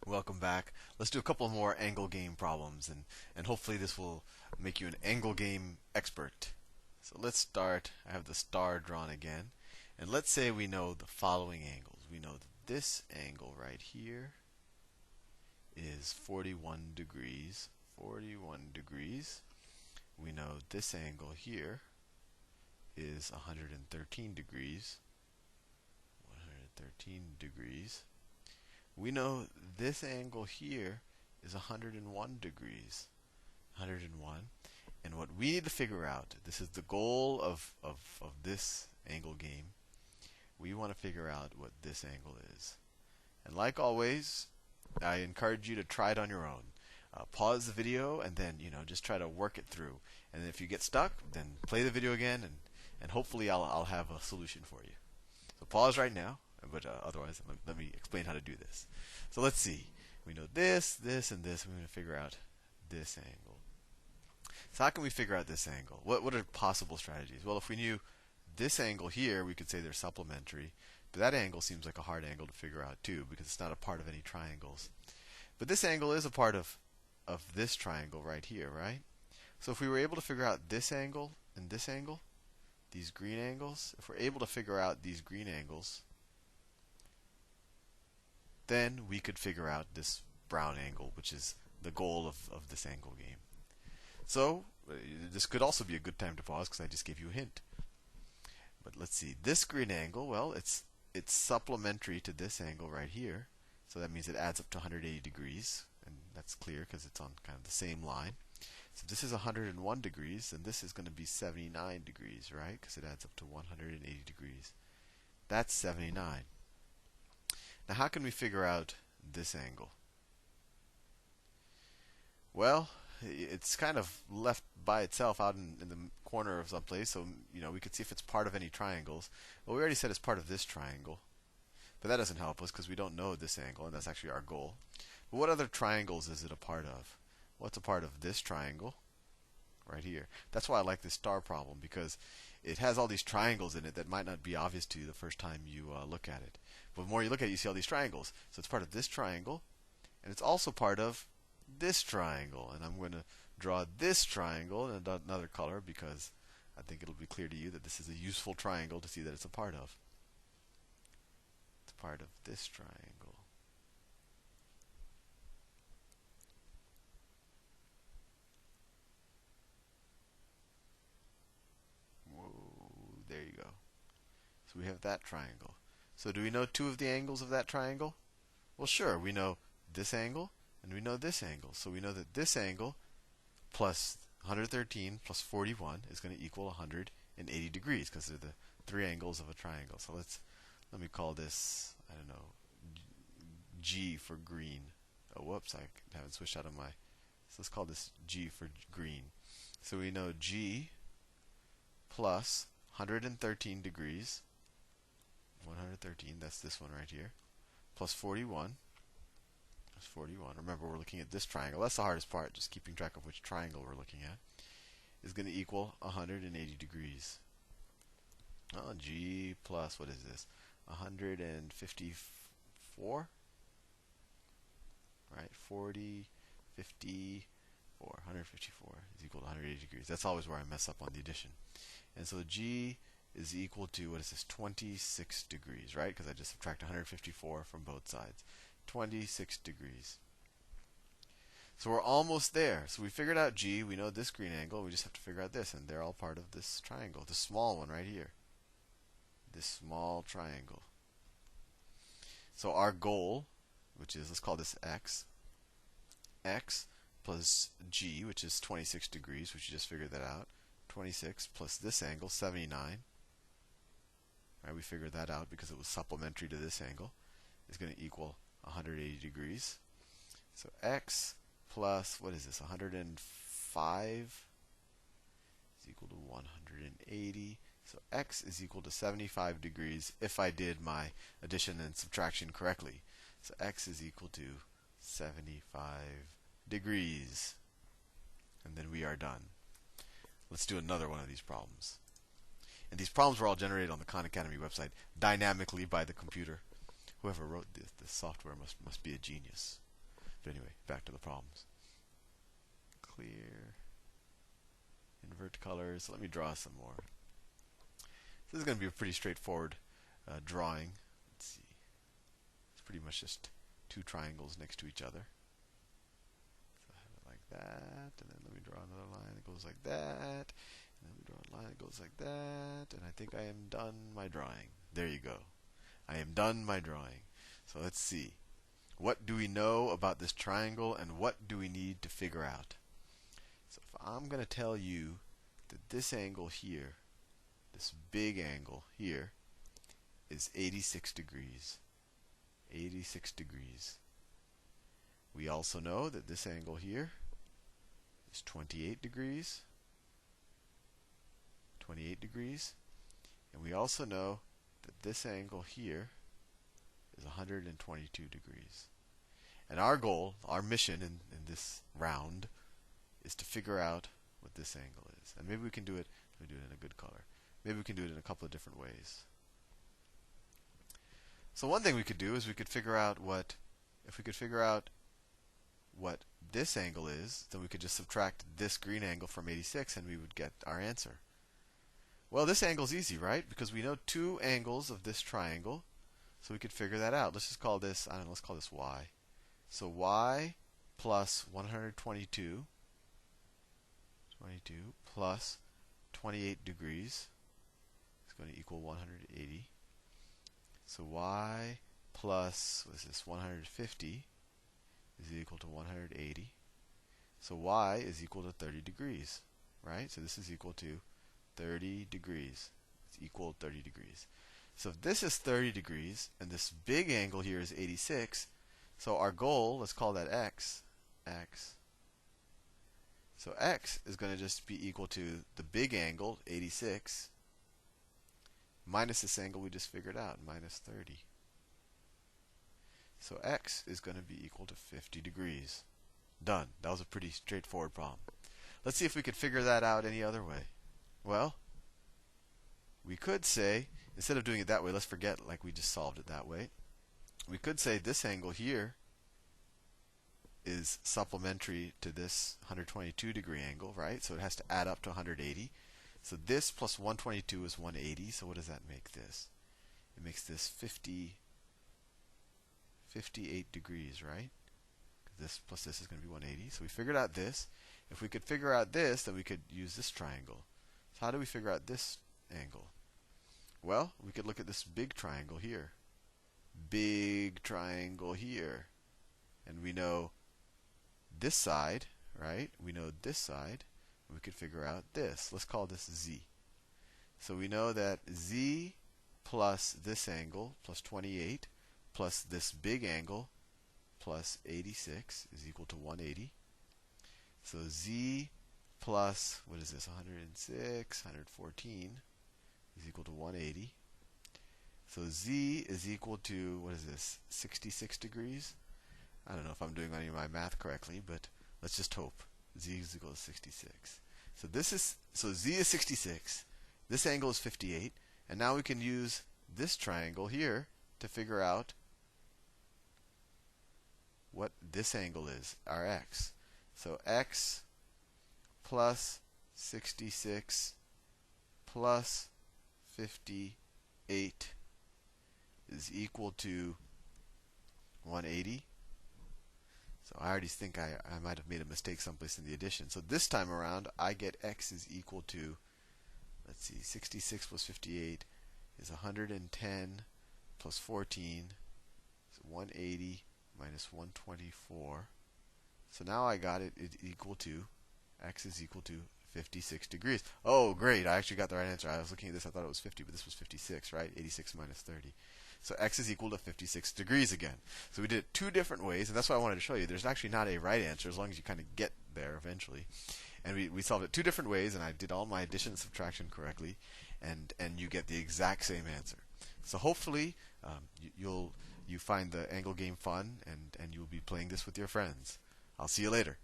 Welcome back. Let's do a couple more angle game problems, and hopefully this will make you an angle game expert. So let's start. I have the star drawn again. And let's say we know the following angles. We know that this angle right here is 41 degrees. 41 degrees. We know this angle here is 113 degrees. 113 degrees. We know this angle here is 101 degrees. 101. And what we need to figure out, this is the goal of this angle game, we want to figure out what this angle is. And like always, I encourage you to try it on your own. Pause the video and then just try to work it through. And if you get stuck, then play the video again, and hopefully I'll have a solution for you. So pause right now. But otherwise, let me explain how to do this. So let's see. We know this, this, and this. We're going to figure out this angle. So how can we figure out this angle? What are possible strategies? Well, if we knew this angle here, we could say they're supplementary. But that angle seems like a hard angle to figure out too, because it's not a part of any triangles. But this angle is a part of this triangle right here, right? So if we were able to figure out this angle and this angle, these green angles, if we're able to figure out these green angles, then we could figure out this brown angle, which is the goal of this angle game. So this could also be a good time to pause because I just gave you a hint. But let's see, this green angle, well, it's supplementary to this angle right here. So that means it adds up to 180 degrees, and that's clear because it's on kind of the same line. So this is 101 degrees, and this is going to be 79 degrees, right? Because it adds up to 180 degrees. That's 79. Now, how can we figure out this angle? Well, it's kind of left by itself out in the corner of some place, so we could see if it's part of any triangles. Well, we already said it's part of this triangle, but that doesn't help us because we don't know this angle, and that's actually our goal. But what other triangles is it a part of? Well, it's a part of this triangle right here. That's why I like this star problem, because it has all these triangles in it that might not be obvious to you the first time you look at it. But the more you look at it, you see all these triangles. So it's part of this triangle, and it's also part of this triangle. And I'm going to draw this triangle in another color because I think it'll be clear to you that this is a useful triangle to see that it's a part of. It's part of this triangle. Whoa, there you go. So we have that triangle. So do we know two of the angles of that triangle? Well, sure. We know this angle and we know this angle. So we know that this angle plus 113 plus 41 is going to equal 180 degrees because they're the three angles of a triangle. So let me call this, I don't know, G for green. Oh, whoops, I haven't switched out of my. So let's call this G for green. So we know G plus 113 degrees. 113, that's this one right here, plus 41. That's 41. Remember, we're looking at this triangle. That's the hardest part, just keeping track of which triangle we're looking at. Is going to equal 180 degrees. Oh, G plus, what is this? 154? Right? 40, 54. 154 is equal to 180 degrees. That's always where I mess up on the addition. And so G is equal to, what is this, 26 degrees, right? Because I just subtract 154 from both sides. 26 degrees. So we're almost there. So we figured out G. We know this green angle. We just have to figure out this. And they're all part of this triangle. The small one right here. This small triangle. So our goal, which is, let's call this X. X plus G, which is 26 degrees, which you just figured that out. 26 plus this angle, 79. Right, we figured that out because it was supplementary to this angle. Is going to equal 180 degrees. So X plus, what is this, 105 is equal to 180. So X is equal to 75 degrees if I did my addition and subtraction correctly. So X is equal to 75 degrees. And then we are done. Let's do another one of these problems. And these problems were all generated on the Khan Academy website dynamically by the computer. Whoever wrote this software must be a genius. But anyway, back to the problems. Clear. Invert colors. So let me draw some more. This is going to be a pretty straightforward drawing. Let's see. It's pretty much just two triangles next to each other. So I have it like that, and then let me draw another line that goes like that, and then we draw a line that goes like that, and I think I am done my drawing. There you go. I am done my drawing. So let's see. What do we know about this triangle, and what do we need to figure out? So if I'm going to tell you that this angle here, this big angle here, is 86 degrees. 86 degrees. We also know that this angle here is 28 degrees. 28 degrees. And we also know that this angle here is 122 degrees. And our goal, our mission in this round, is to figure out what this angle is. And maybe we can do it, let me do it in a good color. Maybe we can do it in a couple of different ways. So one thing we could do is we could figure out what, if we could figure out what this angle is, then we could just subtract this green angle from 86 and we would get our answer. Well, this angle is easy, right? Because we know two angles of this triangle, so we could figure that out. Let's just call this, I don't know, let's call this y. So y plus 122 plus 28 degrees is going to equal 180. So y plus, what is this, 150 is equal to 180. So y is equal to 30 degrees, right? So this is equal to 30 degrees. It's equal to 30 degrees. So if this is 30 degrees, and this big angle here is 86, so our goal, let's call that x. So x is going to just be equal to the big angle, 86, minus this angle we just figured out, minus 30. So x is going to be equal to 50 degrees. Done. That was a pretty straightforward problem. Let's see if we could figure that out any other way. Well, we could say, instead of doing it that way, let's forget like we just solved it that way. We could say this angle here is supplementary to this 122 degree angle, right? So it has to add up to 180. So this plus 122 is 180. So what does that make this? It makes this 58 degrees, right? This plus this is going to be 180. So we figured out this. If we could figure out this, then we could use this triangle. So how do we figure out this angle? Well, we could look at this big triangle here. Big triangle here. And we know this side, right? We know this side. We could figure out this. Let's call this z. So we know that z plus this angle plus 28 plus this big angle plus 86 is equal to 180. So z plus, what is this, 106, 114 is equal to 180. So z is equal to, what is this, 66 degrees? I don't know if I'm doing any of my math correctly, but let's just hope. Z is equal to 66. So z is 66. This angle is 58. And now we can use this triangle here to figure out what this angle is, our x. So x plus 66 plus 58 is equal to 180. So I already think I might have made a mistake someplace in the addition. So this time around, I get x is equal to, let's see, 66 plus 58 is 110 plus 14. So 180 minus 124. So now I got it equal to, x is equal to 56 degrees. Oh, great. I actually got the right answer. I was looking at this. I thought it was 50, but this was 56, right? 86 minus 30. So x is equal to 56 degrees again. So we did it two different ways, and that's what I wanted to show you. There's actually not a right answer as long as you kind of get there eventually. And we solved it two different ways, and I did all my addition and subtraction correctly, and you get the exact same answer. So hopefully you find the angle game fun, and you'll be playing this with your friends. I'll see you later.